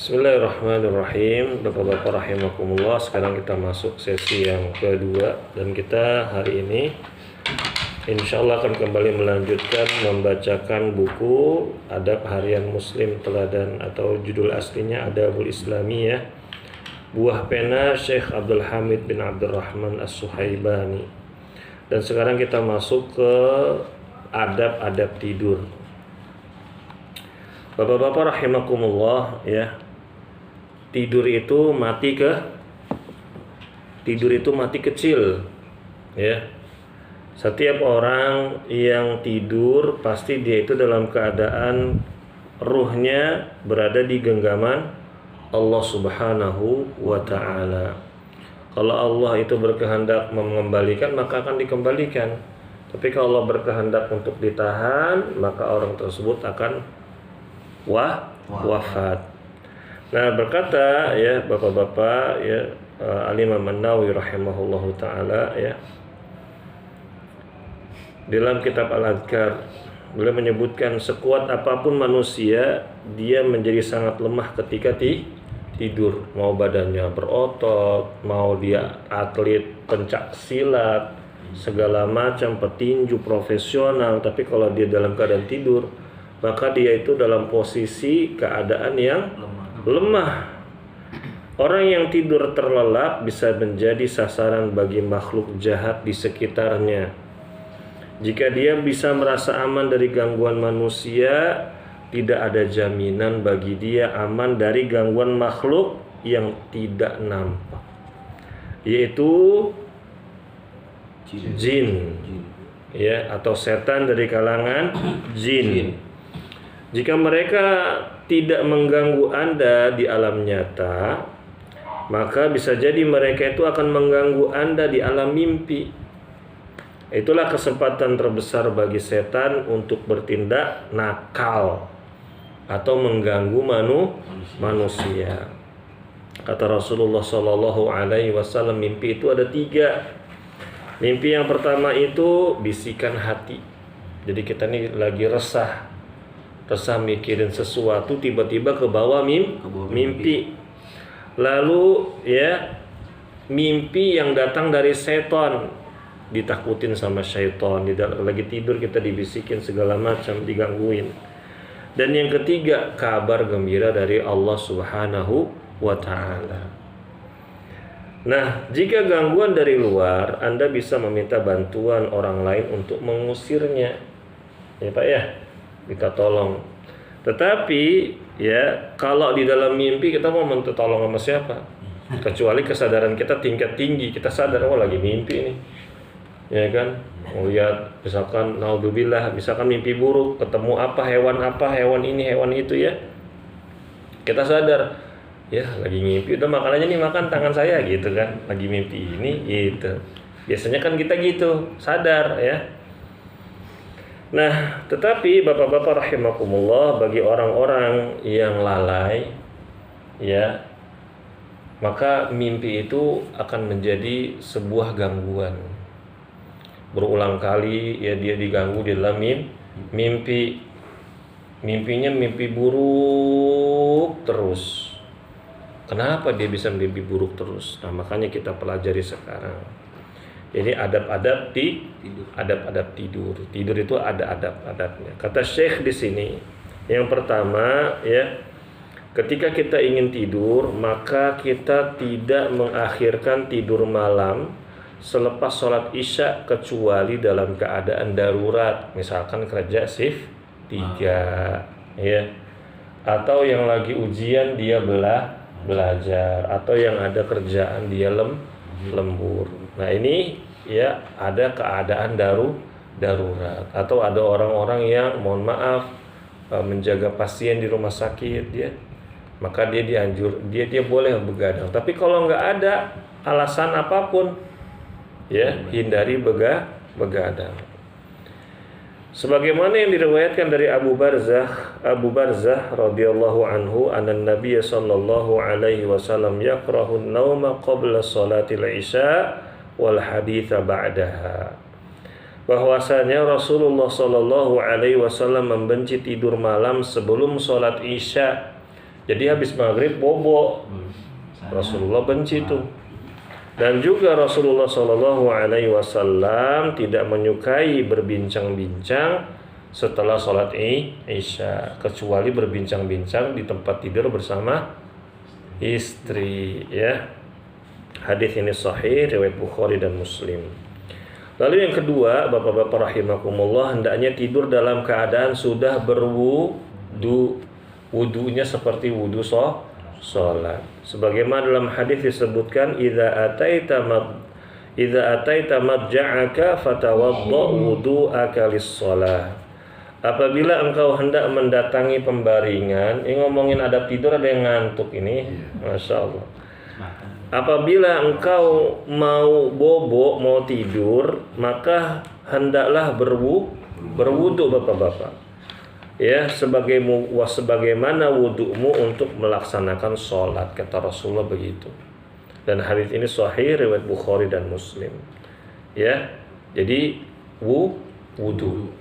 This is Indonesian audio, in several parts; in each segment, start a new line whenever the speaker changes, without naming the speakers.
Bismillahirrahmanirrahim. Bapak-bapak rahimakumullah. Sekarang kita masuk sesi yang kedua, dan kita hari ini insya Allah akan kembali melanjutkan membacakan buku Adab Harian Muslim Teladan, atau judul aslinya Adabul Islamiyah, buah pena Syekh Abdul Hamid bin Abdurrahman As-Suhaibani. Dan sekarang kita masuk ke adab-adab tidur. Bapak-bapak rahimakumullah, ya. Tidur itu mati kecil, ya. Setiap orang yang tidur pasti dia itu dalam keadaan ruhnya berada di genggaman Allah Subhanahu wa ta'ala. Kalau Allah itu berkehendak mengembalikan, maka akan dikembalikan. Tapi kalau Allah berkehendak untuk ditahan, maka orang tersebut akan wafat. Nah, berkata ya bapak-bapak ya, Al-Imam An-Nawawi rahimahullahu taala, ya, dalam kitab Al-Adhkar beliau menyebutkan sekuat apapun manusia, dia menjadi sangat lemah ketika tidur. Mau badannya berotot, mau dia atlet pencak silat, segala macam petinju profesional, tapi kalau dia dalam keadaan tidur, maka dia itu dalam posisi keadaan yang lemah. Orang yang tidur terlelap bisa menjadi sasaran bagi makhluk jahat di sekitarnya. Jika dia bisa merasa aman dari gangguan manusia, tidak ada jaminan bagi dia aman dari gangguan makhluk yang tidak nampak, yaitu jin, ya, atau setan dari kalangan jin. Jika mereka tidak mengganggu Anda di alam nyata, maka bisa jadi mereka itu akan mengganggu Anda di alam mimpi. Itulah kesempatan terbesar bagi setan untuk bertindak nakal atau mengganggu manusia. Kata Rasulullah Shallallahu Alaihi Wasallam, mimpi itu ada 3. Mimpi yang pertama itu bisikan hati. Jadi kita nih lagi resah mikirin sesuatu, tiba-tiba ke bawah mimpi. Lalu ya, mimpi yang datang dari setan, ditakutin sama syaitan, lagi tidur kita dibisikin segala macam, digangguin. Dan yang ketiga, kabar gembira dari Allah Subhanahu wa ta'ala. Nah, jika gangguan dari luar, Anda bisa meminta bantuan orang lain untuk mengusirnya, ya Pak ya, minta tolong. Tetapi ya, kalau di dalam mimpi kita mau minta tolong sama siapa? Kecuali kesadaran kita tingkat tinggi, kita sadar lagi mimpi nih, ya kan? Lihat misalkan naudzubillah, misalkan mimpi buruk, ketemu hewan ini, hewan itu, ya. Kita sadar, ya lagi mimpi, udah makanannya nih, makan tangan saya gitu kan, lagi mimpi ini gitu. Biasanya kan kita gitu, sadar ya. Nah, tetapi bapak-bapak rahimakumullah, bagi orang-orang yang lalai, ya, maka mimpi itu akan menjadi sebuah gangguan. Berulang kali ya dia diganggu di dalam mimpi. Mimpinya mimpi buruk terus. Kenapa dia bisa mimpi buruk terus? Nah, makanya kita pelajari sekarang. Jadi adab-adab tidur. Tidur itu ada adab-adabnya. Kata Syekh di sini, yang pertama ya, ketika kita ingin tidur, maka kita tidak mengakhirkan tidur malam selepas sholat isya kecuali dalam keadaan darurat. Misalkan kerja shift 3, ya, atau yang lagi ujian dia belajar, atau yang ada kerjaan dia lembur. Nah, ini ya ada keadaan darurat, atau ada orang-orang yang mohon maaf menjaga pasien di rumah sakit, ya, maka dia boleh begadang. Tapi kalau nggak ada alasan apapun, ya, hindari begadang. Sebagaimana yang diriwayatkan dari Abu Barzah radhiyallahu anhu, anan Nabiy sallallahu alaihi wasallam yakrahu an-nauma qabla salatil isya wal haditsa ba'daha. Bahwasanya Rasulullah sallallahu alaihi wasallam membenci tidur malam sebelum salat isya Jadi habis maghrib bobo. Rasulullah benci itu. Dan juga Rasulullah Shallallahu Alaihi Wasallam tidak menyukai berbincang-bincang setelah sholat Isya, kecuali berbincang-bincang di tempat tidur bersama istri. Ya, hadis ini sahih riwayat Bukhari dan Muslim. Lalu yang kedua, bapak-bapak rahimakumullah, hendaknya tidur dalam keadaan sudah berwudu. Wudunya seperti wudu sholat. Sebagaimana dalam hadis disebutkan, idza ataita madja'aka fatawadda wudu'aka lis-shalah. Apabila engkau hendak mendatangi pembaringan, ini ngomongin adab tidur, ada yang ngantuk ini, masya Allah. Apabila engkau mau bobo, mau tidur, maka hendaklah berwudu bapak-bapak. Ya, sebagaimana wudu'mu untuk melaksanakan sholat, kata Rasulullah begitu. Dan hadis ini sahih riwayat Bukhari dan Muslim. Ya, jadi wudu.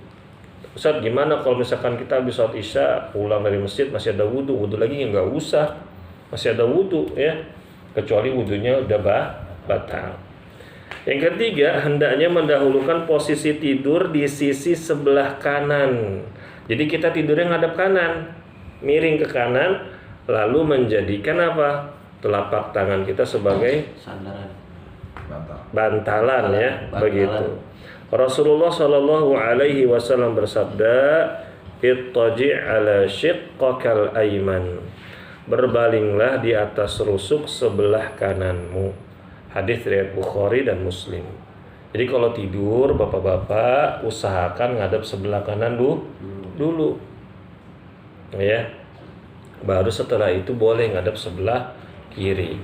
Ustaz, gimana kalau misalkan kita habis sholat Isya pulang dari masjid masih ada wudu lagi? Ya nggak usah, masih ada wudu ya, kecuali wudunya udah batal. Yang ketiga, hendaknya mendahulukan posisi tidur di sisi sebelah kanan. Jadi kita tidurnya ngadep kanan, miring ke kanan, lalu menjadikan apa? Telapak tangan kita sebagai sandaran, bantalan ya, begitu. Rasulullah Shallallahu Alaihi Wasallam bersabda, ittaji' ala shiqqakal aiman, berbalinglah di atas rusuk sebelah kananmu. Hadis riwayat Bukhari dan Muslim. Jadi kalau tidur bapak-bapak usahakan ngadep sebelah kanan dulu. Ya. Baru setelah itu boleh ngadep sebelah kiri.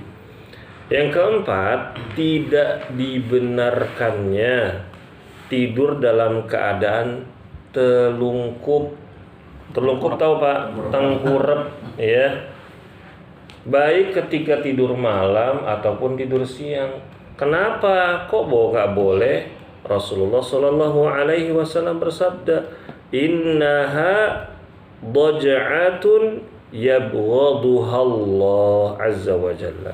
Yang keempat, tidak dibenarkannya tidur dalam keadaan telungkup. Telungkup tahu Pak? Tengkurap ya. Baik ketika tidur malam ataupun tidur siang. Kenapa? Kok nggak boleh? Rasulullah Shallallahu Alaihi Wasallam bersabda, innaha daj'atun yabghaduhallah azza wa jalla.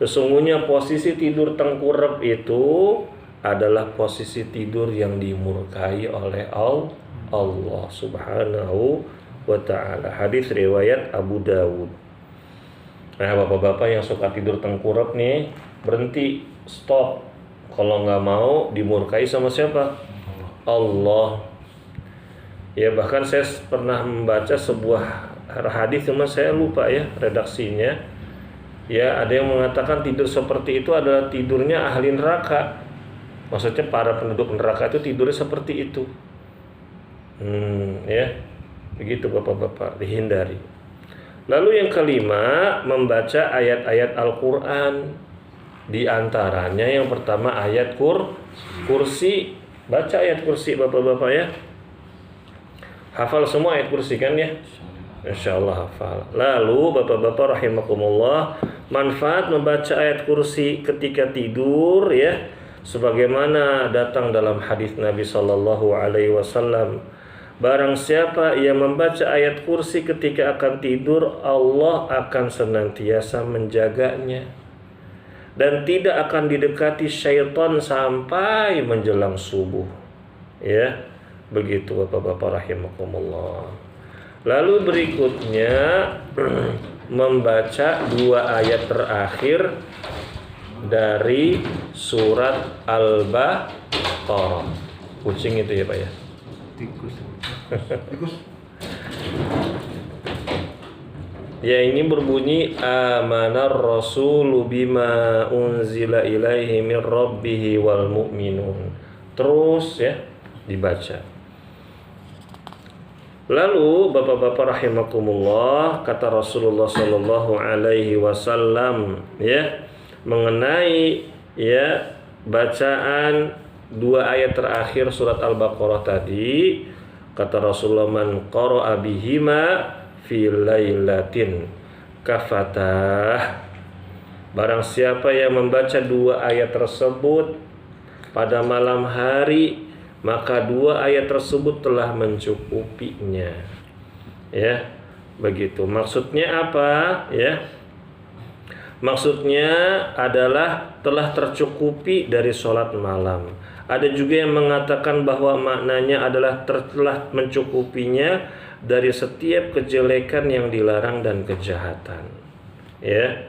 Sesungguhnya posisi tidur tengkurap itu adalah posisi tidur yang dimurkai oleh Allah subhanahu wa ta'ala. Hadis riwayat Abu Dawud. Nah bapak-bapak yang suka tidur tengkurap nih, berhenti, stop. Kalau nggak mau dimurkai sama siapa? Allah. Ya bahkan saya pernah membaca sebuah hadis, cuma saya lupa ya redaksinya. Ya ada yang mengatakan tidur seperti itu adalah tidurnya ahli neraka. Maksudnya para penduduk neraka itu tidurnya seperti itu. Ya begitu bapak-bapak, dihindari. Lalu yang kelima, membaca ayat-ayat Al-Quran. Di antaranya yang pertama ayat kursi. Baca ayat kursi bapak-bapak ya. Hafal semua ayat kursi kan ya? Insyaallah hafal. Lalu bapak-bapak rahimakumullah, manfaat membaca ayat kursi ketika tidur ya, sebagaimana datang dalam hadis Nabi sallallahu alaihi wasallam, barang siapa yang membaca ayat kursi ketika akan tidur, Allah akan senantiasa menjaganya dan tidak akan didekati syaitan sampai menjelang subuh. Ya, begitu bapak-bapak rahimakumullah. Lalu berikutnya membaca dua ayat terakhir dari surat Al-Baqarah. Kucing itu ya Pak ya? Tikus. Ya ini berbunyi amanar rasulu bima unzila ilaihi min rabbihi wal mu'minun. Terus ya dibaca. Lalu bapak-bapak rahimakumullah, kata Rasulullah sallallahu alaihi wasallam ya mengenai ya bacaan dua ayat terakhir surat Al-Baqarah tadi, kata Rasulullah, man qara'a bihima fi lailatin kafatah, barang siapa yang membaca dua ayat tersebut pada malam hari, maka dua ayat tersebut telah mencukupinya. Ya. Begitu. Maksudnya apa? Ya. Maksudnya adalah telah tercukupi dari sholat malam. Ada juga yang mengatakan bahwa maknanya adalah telah mencukupinya dari setiap kejelekan yang dilarang dan kejahatan. Ya,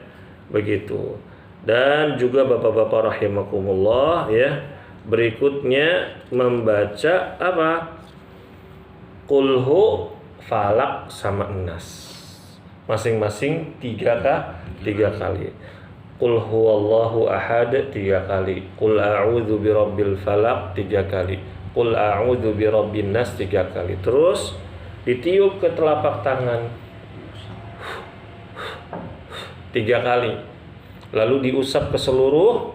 begitu. Dan juga bapak-bapak rahimakumullah, ya, berikutnya membaca apa? Qulhu, falak sama nas. Masing-masing 3 kali. Qul huwallahu ahad 3 kali. Qul a'udzu birabbil falaq 3 kali. Qul a'udzu birabbin nas 3 kali. Terus ditiup ke telapak tangan 3 kali. Lalu diusap ke seluruh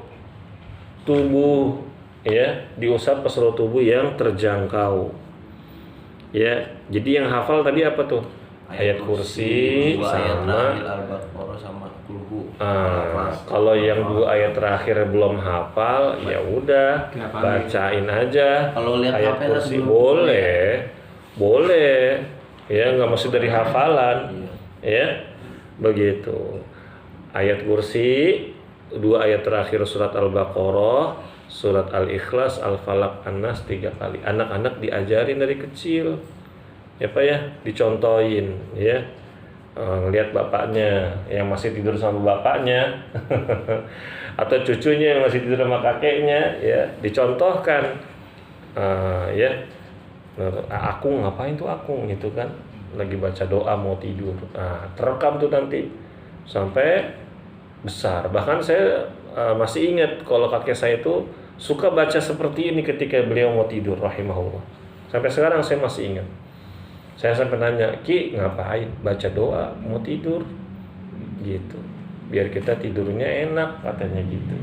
tubuh, ya, diusap ke seluruh tubuh yang terjangkau. Ya, jadi yang hafal tadi apa tuh? Ayat kursi sama
Al-Baqarah sama Qulhu.
Kalau yang 2 ayat terakhir belum hafal, ya udah bacain aja.
Kalau lihat
ayat
HP
kursi boleh, ya, nggak mesti dari hafalan, ya, begitu. Ayat kursi, 2 ayat terakhir surat Al-Baqarah, surat Al-Ikhlas, Al-Falaq, An-Nas 3 kali. Anak-anak diajarin dari kecil. Ya Pak ya, dicontohin, ya. Lihat bapaknya yang masih tidur sama bapaknya atau cucunya yang masih tidur sama kakeknya, ya, dicontohkan. Ya, aku ngapain tuh aku gitu kan, lagi baca doa mau tidur. Terekam tuh nanti sampai besar. Bahkan saya masih ingat kalau kakek saya itu suka baca seperti ini ketika beliau mau tidur, rahimahullah. Sampai sekarang saya masih ingat. Saya sampai nanya, Ki, ngapain? Baca doa, mau tidur gitu, biar kita tidurnya enak, katanya gitu.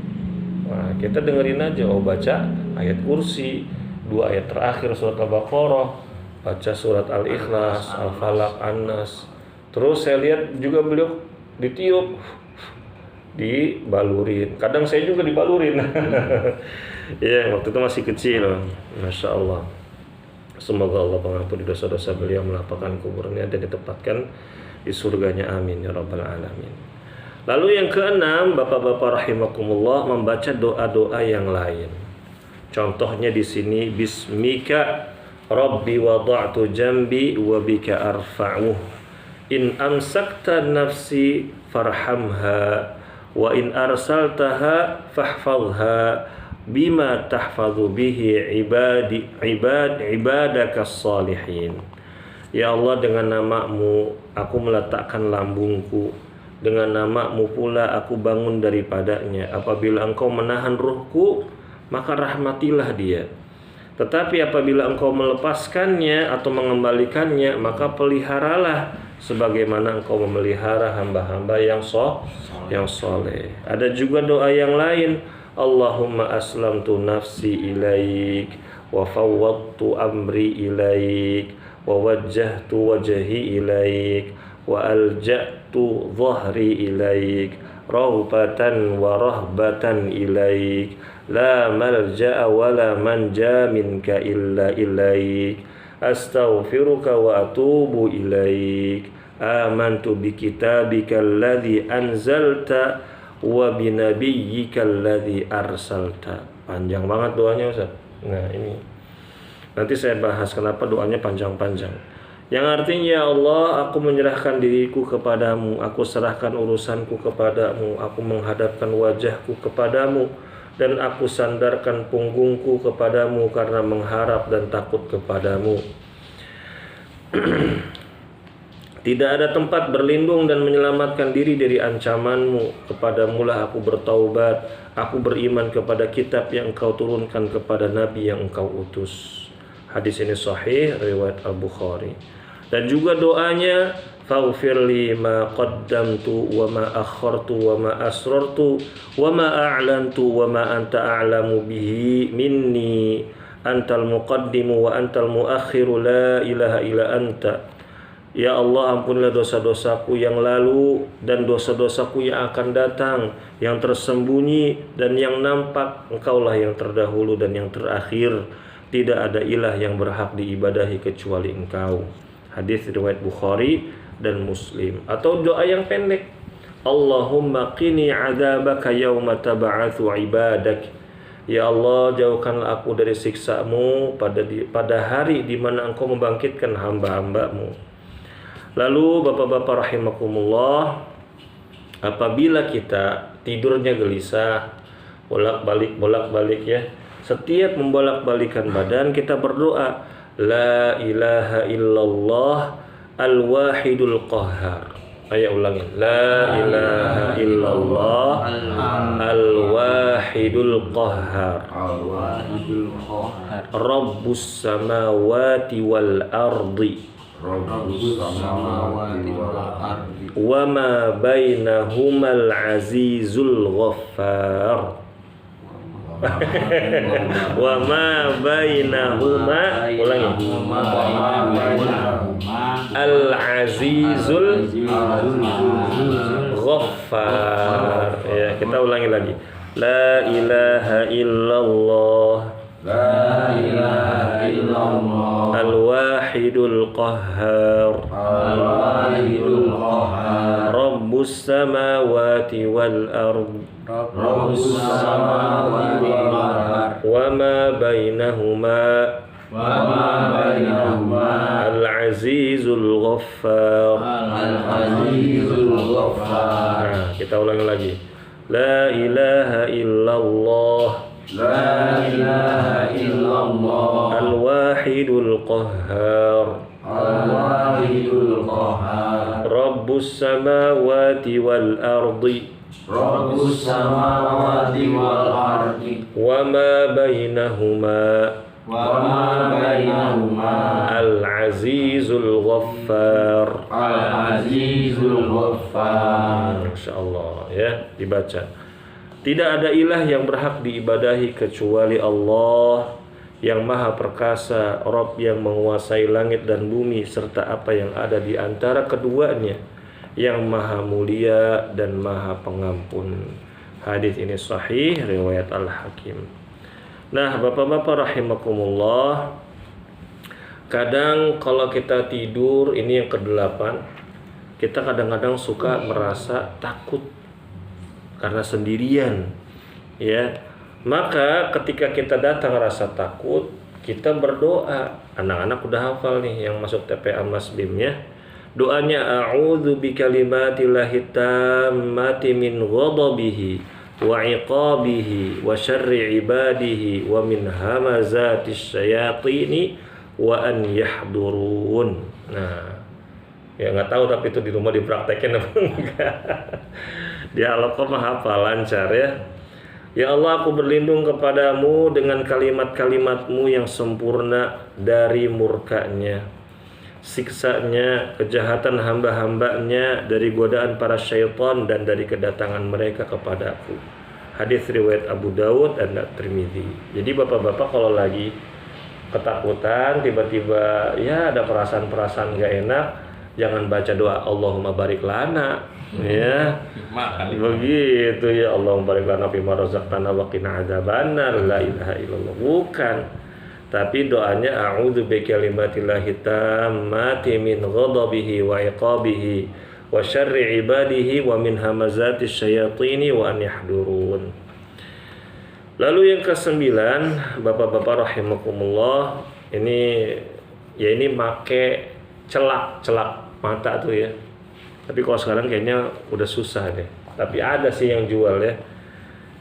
Nah, kita dengerin aja. Oh, baca ayat kursi, 2 ayat terakhir surat Al-Baqarah, baca surat Al-Ikhlas, Al-Falaq, An-Nas. Terus saya lihat juga beliau ditiup, dibalurin. Kadang saya juga dibalurin. Ya, waktu itu masih kecil. Masya Allah. Semoga Allah mengampuni dosa-dosa beliau, melapangkan kuburnya, dan ditempatkan di surganya. Amin ya rabbal alamin. Lalu yang keenam, bapak-bapak rahimakumullah, membaca doa-doa yang lain. Contohnya di sini, Bismika Rabbi wada'tu jambi wa bika arfa'uh. In amsakta nafsi farhamha wa in arsaltaha fahfadha bima tahfadhu bihi ibadakas salihin. Ya Allah, dengan nama-Mu aku meletakkan lambungku, dengan nama-Mu pula aku bangun daripadanya. Apabila Engkau menahan ruhku, maka rahmatilah dia. Tetapi apabila Engkau melepaskannya atau mengembalikannya, maka peliharalah sebagaimana Engkau memelihara hamba-hamba yang soleh. Ada juga doa yang lain. Allahumma aslamtu nafsi ilaik wa fawwadtu amri ilaik wa wajjahtu wajhi ilaik wa alja'tu dhahri ilaik raghbatan wa rahbatan ilaik la malja'a wa la manja minka illa ilaik astaghfiruka wa atubu ilaik amantu bi kitabika alladhi anzalta wa binabiyyika alladzi arsalta. Panjang banget doanya, Ustaz. Nah, ini nanti saya bahas kenapa doanya panjang-panjang. Yang artinya, ya Allah, aku menyerahkan diriku kepadamu, aku serahkan urusanku kepadamu, aku menghadapkan wajahku kepadamu, dan aku sandarkan punggungku kepadamu karena mengharap dan takut kepadamu. Tidak ada tempat berlindung dan menyelamatkan diri dari ancaman-Mu. Kepadamu-lah aku bertaubat. Aku beriman kepada kitab yang Engkau turunkan kepada Nabi yang Engkau utus. Hadis ini sahih, riwayat Al-Bukhari. Dan juga doanya, faghfirli ma qaddamtu wa ma akhartu wa ma asrartu wa ma a'lantu wa ma anta a'lamu bihi minni antal muqaddimu wa antal muakhiru la ilaha illa anta. Ya Allah, ampunilah dosa-dosaku yang lalu dan dosa-dosaku yang akan datang, yang tersembunyi dan yang nampak. Engkaulah yang terdahulu dan yang terakhir. Tidak ada ilah yang berhak diibadahi kecuali Engkau. Hadis riwayat Bukhari, dan Muslim. Atau doa yang pendek, Allahumma qini adzabaka yauma tab'atsu ibadak. Ya Allah, jauhkanlah aku dari siksa-Mu pada hari di mana Engkau membangkitkan hamba-hamba-Mu. Lalu Bapak-bapak rahimakumullah, apabila kita tidurnya gelisah, bolak-balik ya, setiap membolak-balikan badan kita berdoa, La ilaha illallah al-wahidul qahhar. Ayo ulangin. La ilaha illallah al-wahidul qahhar.
Al-wahidul qahhar.
Rabbus samawati wal ardi.
Rabbus samawati wal ardi.
Wa ma bainahumal azizul ghaffar. Wa ma bainahuma, ulangi. Al-azizul ghaffar. Ya, kita ulangi lagi. La ilaha illallah.
La ilaha illallah.
Al-wahidul qahhar.
Al-wahidul qahhar.
Rabbus samawati wal ard.
Rabbus samawati wal ard.
Wa ma bainahuma.
Wa ma bainahuma.
Al-azizul ghaffar.
Al-azizul ghaffar.
Nah, kita ulangi lagi. La ilaha illallah.
La ilaha illallah.
Al-wahidul qahhar.
Al-wahidul qahhar.
Rabbus samawati wal ardi.
Rabbus samawati wal ardi.
Wa ma bainahuma.
Wa ma bainahuma.
Al-azizul ghaffar.
Al-azizul ghaffar.
Masya Allah ya, dibaca. Tidak ada ilah yang berhak diibadahi kecuali Allah yang maha perkasa, Rabb yang menguasai langit dan bumi serta apa yang ada di antara keduanya, yang maha mulia dan maha pengampun. Hadis ini sahih riwayat Al-Hakim. Nah, Bapak-bapak rahimakumullah, kadang kalau kita tidur, ini yang ke-8, kita kadang-kadang suka merasa takut karena sendirian, ya. Maka ketika kita datang rasa takut, kita berdoa. Anak-anak udah hafal nih yang masuk TPA Mas Bim ya. Doanya a'udzu bikalimatillahi tammati min ghadabihi wa iqabihi wa syarri ibadihi wa min hamazatis syayatini wa an yahdurun. Nah, ya nggak tahu tapi itu di rumah dipraktekin apa enggak. Di Al-Qamah hafal lancar ya. Ya Allah, aku berlindung kepadamu dengan kalimat-kalimatmu yang sempurna dari murkanya, siksanya, kejahatan hamba-hambanya, dari godaan para syaitan dan dari kedatangan mereka kepadaku. Hadis riwayat Abu Dawud dan Tirmidzi. Jadi bapak-bapak kalau lagi ketakutan, tiba-tiba ya ada perasaan-perasaan gak enak, jangan baca doa Allahumma barik lana. Ya, begitu ya, Allahumma barik lana fima razaqtana wa qina adzabannar. La ilaha illallah, bukan. Tapi doanya a'udzu bikalimatillahi tammati min ghadabihi wa iqabihi wa syarri ibadihi wa min hamazatis syayatini wa an yahdurun. Lalu yang ke-9, Bapak-bapak rahimakumullah, ini make celak mata tuh ya. Tapi kalau sekarang kayaknya udah susah deh. Tapi ada sih yang jual ya.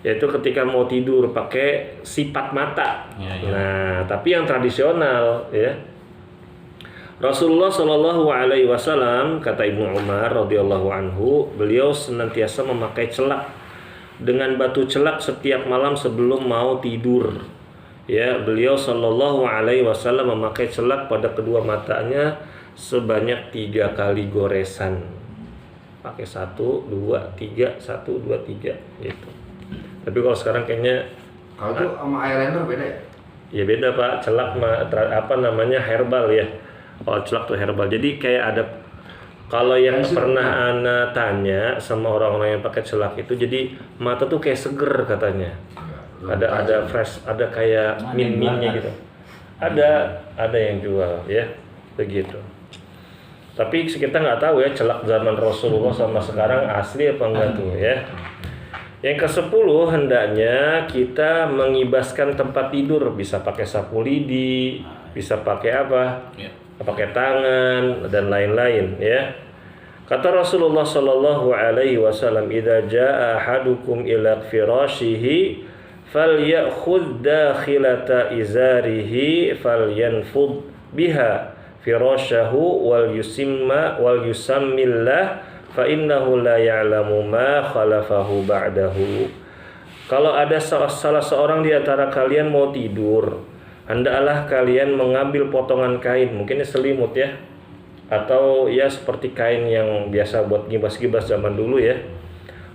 Yaitu ketika mau tidur pakai sipat mata. Ya. Nah, tapi yang tradisional ya. Rasulullah Shallallahu Alaihi Wasallam, kata Ibnu Umar radhiyallahu anhu, beliau senantiasa memakai celak dengan batu celak setiap malam sebelum mau tidur. Ya, beliau Shallallahu Alaihi Wasallam memakai celak pada kedua matanya sebanyak 3 kali goresan. Pakai 1, 2, 3, 1, 2, 3 gitu. Tapi kalau sekarang kayaknya
kalau itu sama eyeliner beda ya?
Ya beda Pak, celak herbal ya. Kalau celak tuh herbal. Jadi kayak ada, kalau yang pernah Ana tanya sama orang-orang yang pakai celak itu, jadi mata tuh kayak seger katanya. Ada fresh, ada kayak min-minnya gitu. Ada yang jual ya, begitu. Tapi kita nggak tahu ya celak zaman Rasulullah sama sekarang asli apa enggak tuh ya. Yang ke-10 hendaknya kita mengibaskan tempat tidur, bisa pakai sapu lidi, bisa pakai apa? Pakai tangan dan lain-lain ya. Kata Rasulullah sallallahu alaihi wasallam, "Idza jaa ahadukum ila firashihi falyakhudh dakhilata izarihi falyanfud biha firashahu wal yusammillah fa innahu la ya'lamu ma khalafahu ba'dahu." Kalau ada salah seorang di antara kalian mau tidur, hendaklah kalian mengambil potongan kain, mungkin selimut ya, atau ya seperti kain yang biasa buat gibas-gibas zaman dulu ya.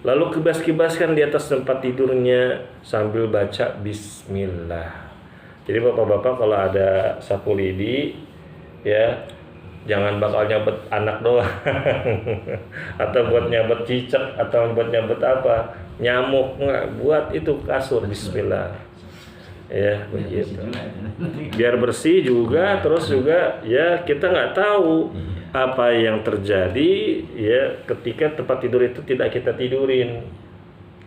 Lalu kibas-kibaskan di atas tempat tidurnya sambil baca bismillah. Jadi bapak-bapak kalau ada sapu lidi ya, jangan bakal nyabet anak doang atau buat nyabet cicak atau buat nyabet apa, nyamuk, nggak, buat itu kasur bismillah ya, begitu biar bersih juga. Terus juga ya kita nggak tahu apa yang terjadi ya ketika tempat tidur itu tidak kita tidurin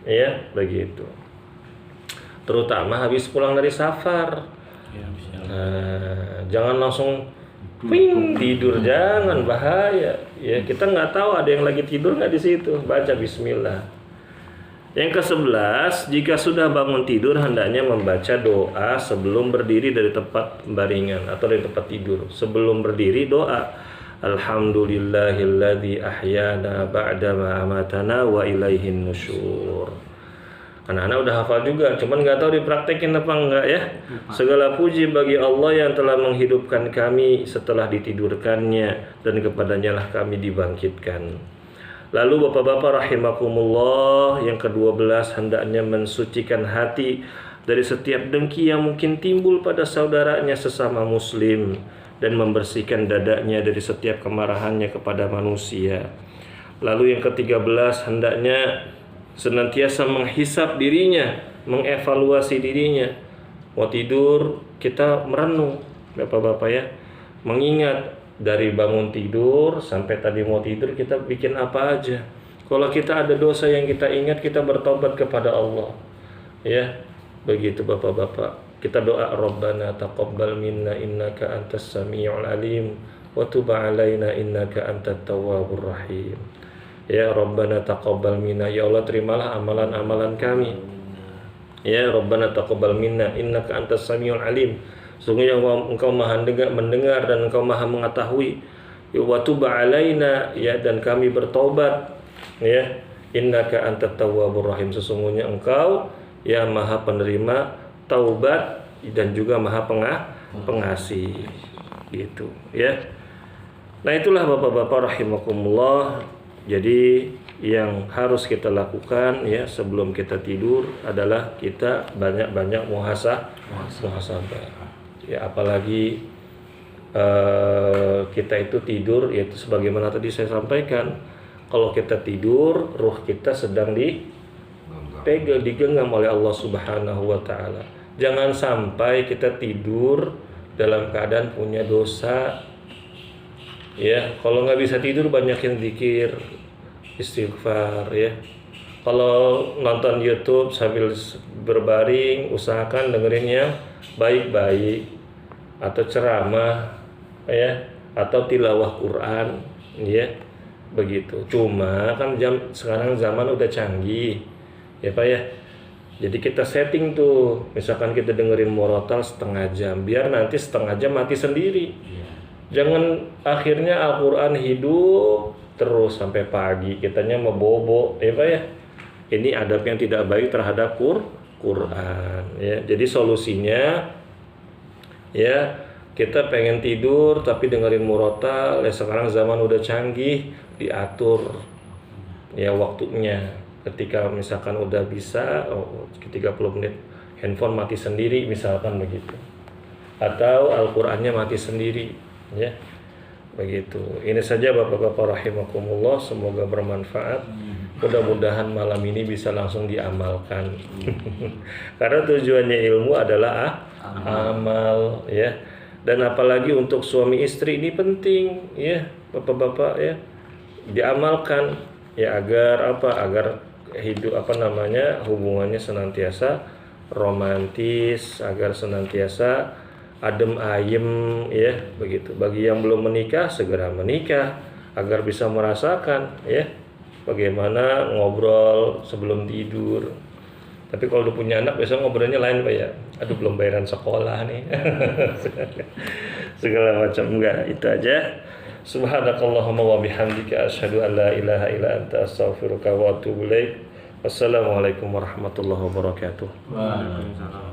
ya, begitu, terutama habis pulang dari safar. Nah, jangan langsung tidur, jangan, bahaya ya. Kita nggak tahu ada yang lagi tidur nggak di situ, baca bismillah. Yang ke-11, jika sudah bangun tidur hendaknya membaca doa sebelum berdiri dari tempat baringan atau dari tempat tidur. Sebelum berdiri doa, alhamdulillahilladzi ahyana ba'dama amatana wa ilaihin nusyur. Anak-anak udah hafal juga, cuman nggak tahu dipraktekin apa enggak ya. Segala puji bagi Allah yang telah menghidupkan kami setelah ditidurkannya, dan kepadanya lah kami dibangkitkan. Lalu bapak-bapak rahimakumullah, yang ke-12 hendaknya mensucikan hati dari setiap dengki yang mungkin timbul pada saudaranya sesama muslim, dan membersihkan dadanya dari setiap kemarahannya kepada manusia. Lalu yang ke-13 hendaknya senantiasa menghisap dirinya, mengevaluasi dirinya. Mau tidur kita merenung bapak-bapak ya, mengingat dari bangun tidur sampai tadi mau tidur kita bikin apa aja. Kalau kita ada dosa yang kita ingat, kita bertobat kepada Allah ya, begitu bapak-bapak. Kita doa, Rabbana taqabbal minna innaka antas samiul alim wa tub alaina innaka antat tawwabur rahim. Ya Rabbana taqabbal minna, ya Allah terimalah amalan-amalan kami. Ya Rabbana taqabbal minna innaka antas samiul alim, sungguhnya engkau maha mendengar dan engkau maha mengetahui. Ya wa tub alaina, ya dan kami bertobat ya, innaka antat tawwabur rahim, sesungguhnya engkau ya maha penerima taubat dan juga maha pengasih, gitu ya. Nah itulah bapak-bapak rahimakumullah. Jadi yang harus kita lakukan ya sebelum kita tidur adalah kita banyak-banyak muhasabah ya, apalagi kita itu tidur, yaitu sebagaimana tadi saya sampaikan, kalau kita tidur ruh kita sedang digenggam oleh Allah Subhanahu wa taala. Jangan sampai kita tidur dalam keadaan punya dosa. Ya, kalau nggak bisa tidur banyakin zikir, istighfar ya. Kalau nonton YouTube sambil berbaring, usahakan dengerin yang baik-baik, atau ceramah ya, atau tilawah Quran ya, begitu. Cuma kan sekarang zaman udah canggih ya Pak ya. Jadi kita setting tuh, misalkan kita dengerin murotal setengah jam, biar nanti setengah jam mati sendiri. Jangan akhirnya Al-Quran hidup terus sampai pagi, kitanya mebobo ya Pak ya. Ini adab yang tidak baik terhadap Quran ya. Jadi solusinya ya, kita pengen tidur tapi dengerin murotal ya. Sekarang zaman udah canggih, diatur ya waktunya. Ketika misalkan udah bisa 30 menit handphone mati sendiri misalkan begitu, atau Al-Qur'annya mati sendiri ya, begitu. Ini saja bapak-bapak rahimakumullah, semoga bermanfaat. Mudah-mudahan malam ini bisa langsung diamalkan. Karena tujuannya ilmu adalah amal ya. Dan apalagi untuk suami istri ini penting ya, bapak-bapak ya, diamalkan ya agar apa? Agar hidup hubungannya senantiasa romantis, agar senantiasa adem ayem ya begitu. Bagi yang belum menikah segera menikah agar bisa merasakan ya bagaimana ngobrol sebelum tidur. Tapi kalau udah punya anak biasanya ngobrolnya lain Pak ya. Aduh belum bayaran sekolah nih. Segala macam enggak, itu aja. Subhanakallahumma wa bihamdika asyhadu an la ilaha illa anta astaghfiruka wa atubu ilaik. Wassalamualaikum warahmatullahi wabarakatuh.
Waalaikumsalam.